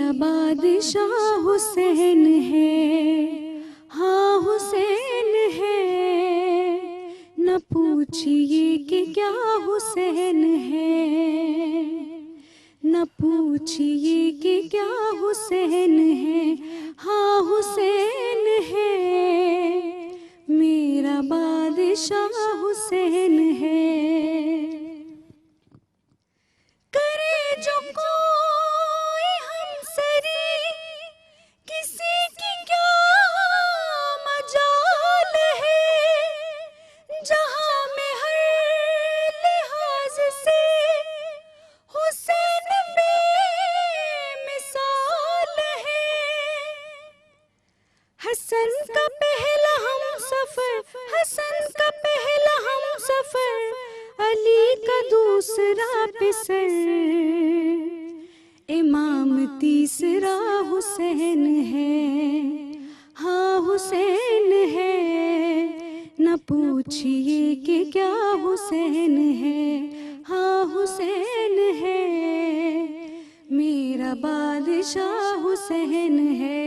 मेरा बादशाह हुसैन है, हाँ हुसैन है। न पूछिए कि क्या हुसैन है, न पूछिए कि क्या हुसैन है, हाँ हुसैन है। मेरा बादशाह हुसैन है। करे जो कोई हमसरी, किसी की क्या मजाल है। जहां में हर लिहाज से हुसैन बेमिसाल है। हसन का पहला हम सफर, हसन का पहला हम सफर, अली का दूसरा पिसर। इमाम तीसरा हुसैन है, हाँ हुसैन है। न पूछिए कि क्या हुसैन है, हाँ हुसैन है। मेरा बादशाह हुसैन है।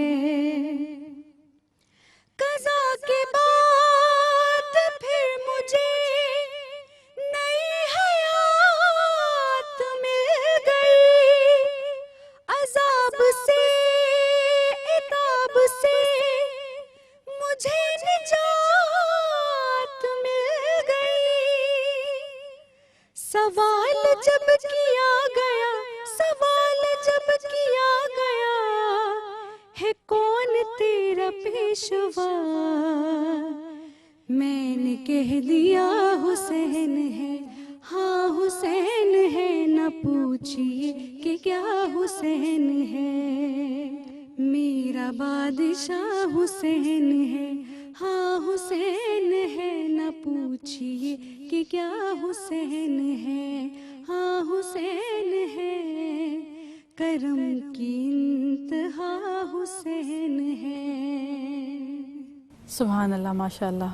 कज़ा के बाद फिर मुझे नई हयात मिल गई। अज़ाब से इताब से मुझे निजात मिल गई। सवाल जब किया गया, सवाल जब किया गया, है कौन तेरा पेशवा। मैंने कह दिया हुसैन है, हाँ हुसैन है। न पूछिए कि क्या हुसैन है। मेरा बादशाह हुसैन है, हाँ हुसैन है। न पूछिए कि क्या हुसैन है, हाँ हुसैन है। करम की इंतहा हुसैन है। सुभान अल्लाह, माशाअल्लाह।